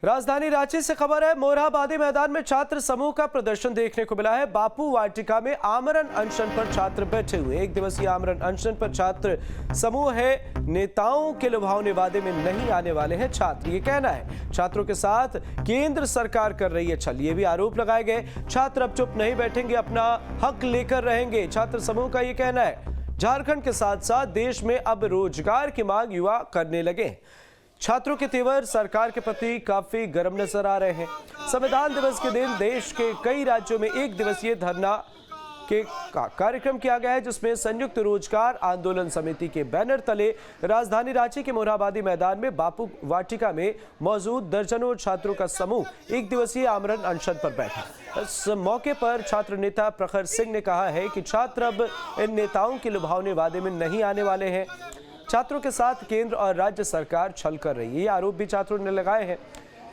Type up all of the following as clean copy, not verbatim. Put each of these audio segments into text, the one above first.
राजधानी रांची से खबर है। मोरहाबादी मैदान में छात्र समूह का प्रदर्शन देखने को मिला है। बापू वाटिका में आमरण अनशन पर छात्र बैठे हुए। एक दिवसीय आमरण अनशन पर छात्र समूह है। नेताओं के लुभावने वादे में नहीं आने वाले हैं छात्र, ये कहना है। छात्रों के साथ केंद्र सरकार कर रही है छल, ये भी आरोप लगाए गए। छात्र अब चुप नहीं बैठेंगे, अपना हक लेकर रहेंगे, छात्र समूह का ये कहना है। झारखंड के साथ साथ देश में अब रोजगार की मांग युवा करने लगे। छात्रों के तेवर सरकार के प्रति काफी गर्म नजर आ रहे हैं। संविधान दिवस के दिन देश के कई राज्यों में एक दिवसीय धरना के कार्यक्रम किया गया है, जिसमें संयुक्त रोजगार आंदोलन समिति के बैनर तले राजधानी रांची के मोरहाबादी मैदान में बापू वाटिका में मौजूद दर्जनों छात्रों का समूह एक दिवसीय आमरण अनशन पर बैठा। इस मौके पर छात्र नेता प्रखर सिंह ने कहा है कि छात्र अब इन नेताओं के लुभावने वादे में नहीं आने वाले हैं। छात्रों के साथ केंद्र और राज्य सरकार छल कर रही है, ये आरोप भी छात्रों ने लगाए हैं।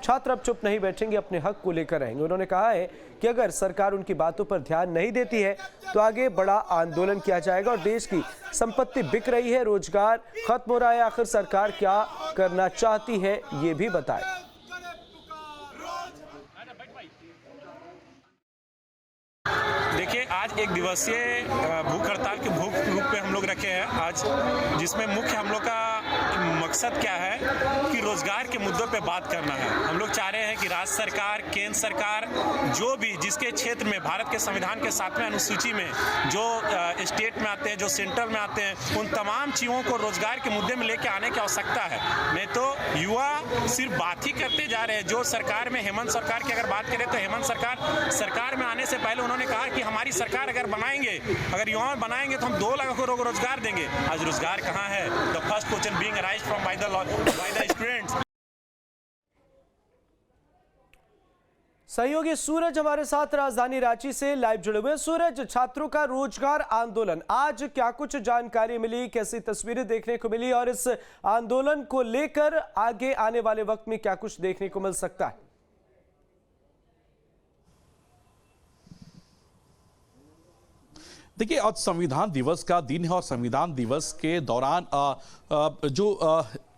छात्र अब चुप नहीं बैठेंगे, अपने हक को लेकर रहेंगे। उन्होंने कहा है कि अगर सरकार उनकी बातों पर ध्यान नहीं देती है तो आगे बड़ा आंदोलन किया जाएगा। और देश की संपत्ति बिक रही है, रोजगार खत्म हो रहा है, आखिर सरकार क्या करना चाहती है ये भी बताए। देखिए, आज एक दिवसीय भूख हड़ताल के भूख रूप पे हम लोग रखे हैं आज, जिसमें मुख्य हम लोग का मकसद क्या है कि रोजगार के मुद्दों पे बात करना है। हम लोग चाह रहे हैं कि राज्य सरकार, केंद्र सरकार, जो भी जिसके क्षेत्र में भारत के संविधान के 7वें अनुसूची में जो स्टेट में आते हैं, जो सेंट्रल में आते हैं, उन तमाम चीज़ों को रोजगार के मुद्दे में लेके आने की आवश्यकता है। नहीं तो युवा सिर्फ बात ही करते जा रहे हैं। जो सरकार में हेमंत सरकार की अगर बात करें तो हेमंत सरकार में आने से पहले उन्होंने कहा कि हमारी सरकार अगर बनाएंगे, अगर युवाओं बनाएंगे तो हम 2 लाख को रोजगार देंगे। आज रोजगार कहाँ है? The first question being arised from by the students. सहयोगी सूरज हमारे साथ राजधानी रांची से लाइव जुड़े हुए। सूरज, छात्रों का रोजगार आंदोलन, आज क्या कुछ जानकारी मिली, कैसी तस्वीरें देखने को मिली और इस आंदोलन को लेकर आगे आने वाले वक्त में क्या कुछ देखने को मिल सकता है? देखिए, आज संविधान दिवस का दिन है और संविधान दिवस के दौरान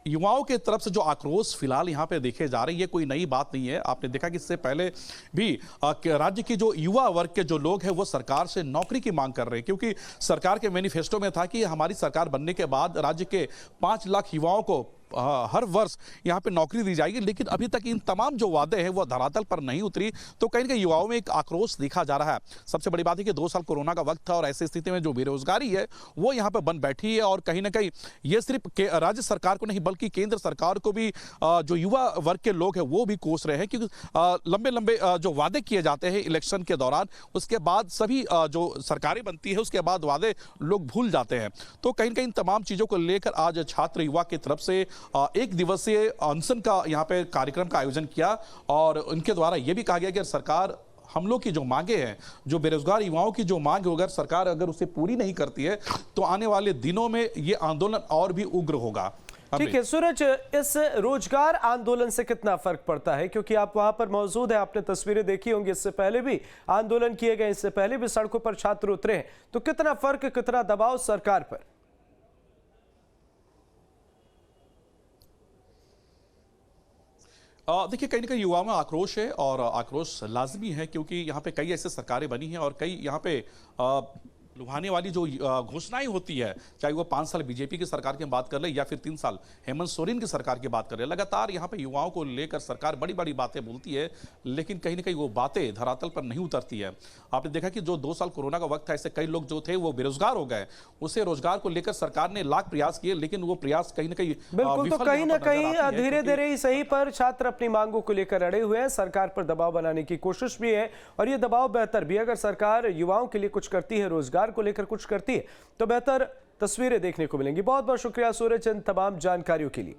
युवाओं के तरफ से जो आक्रोश फिलहाल यहाँ पे देखे जा रहे हैं, ये कोई नई बात नहीं है। आपने देखा कि इससे पहले भी राज्य की जो युवा वर्ग के जो लोग हैं वो सरकार से नौकरी की मांग कर रहे हैं, क्योंकि सरकार के मैनिफेस्टो में था कि हमारी सरकार बनने के बाद राज्य के 5 लाख युवाओं को हर वर्ष यहाँ पे नौकरी दी जाएगी। लेकिन अभी तक इन तमाम जो वादे हैं वो धरातल पर नहीं उतरी, तो कहीं ना कहीं युवाओं में एक आक्रोश देखा जा रहा है। सबसे बड़ी बात है कि 2 साल कोरोना का वक्त था और ऐसी स्थिति में जो बेरोजगारी है वो यहाँ पे बन बैठी है। और कहीं ना कहीं ये सिर्फ राज्य सरकार को नहीं बल्कि केंद्र सरकार को भी जो युवा वर्ग के लोग हैं वो भी कोस रहे हैं, क्योंकि लंबे लंबे जो वादे किए जाते हैं इलेक्शन के दौरान, उसके बाद सभी जो सरकारें बनती है उसके बाद वादे लोग भूल जाते हैं। तो कहीं ना कहीं तमाम चीजों को लेकर आज छात्र युवा की तरफ से एक दिवसीय अनशन का यहाँ पे कार्यक्रम का आयोजन किया और उनके द्वारा यह भी कहा गया कि सरकार हम लोग की जो मांगे हैं, जो बेरोजगार युवाओं की जो मांग है, अगर सरकार अगर उसे पूरी नहीं करती है तो आने वाले दिनों में ये आंदोलन और भी उग्र होगा। ठीक है सूरज, इस रोजगार आंदोलन से कितना फर्क पड़ता है, क्योंकि आप वहां पर मौजूद हैं, आपने तस्वीरें देखी होंगी, इससे पहले भी आंदोलन किए गए, इससे पहले भी सड़कों पर छात्र उतरे हैं, तो कितना फर्क, कितना दबाव सरकार पर? देखिए, कहीं ना कहीं युवाओं में आक्रोश है और आक्रोश लाजमी है, क्योंकि यहाँ पे कई ऐसे सरकारें बनी हैं और कई यहाँ पे लुभाने वाली जो घोषणाएं होती है, चाहे वो 5 साल बीजेपी की सरकार की बात कर ले या फिर 3 साल हेमंत सोरेन की सरकार की बात कर ले, लगातार यहाँ पे युवाओं को लेकर सरकार बड़ी बड़ी बातें बोलती है, लेकिन कहीं ना कहीं वो बातें धरातल पर नहीं उतरती है। आपने देखा कि जो 2 साल कोरोना का वक्त था, ऐसे कई लोग जो थे वो बेरोजगार हो गए, उसे रोजगार को लेकर सरकार ने लाख प्रयास किए, लेकिन वो प्रयास कहीं ना कहीं बिल्कुल, तो कहीं ना कहीं धीरे धीरे ही सही पर छात्र अपनी मांगों को लेकर अड़े हुए हैं। सरकार पर दबाव बनाने की कोशिश भी है और ये दबाव बेहतर भी है। अगर सरकार युवाओं के लिए कुछ करती है, रोजगार को लेकर कुछ करती है, तो बेहतर तस्वीरें देखने को मिलेंगी। बहुत बहुत शुक्रिया सूरज इन तमाम जानकारियों के लिए।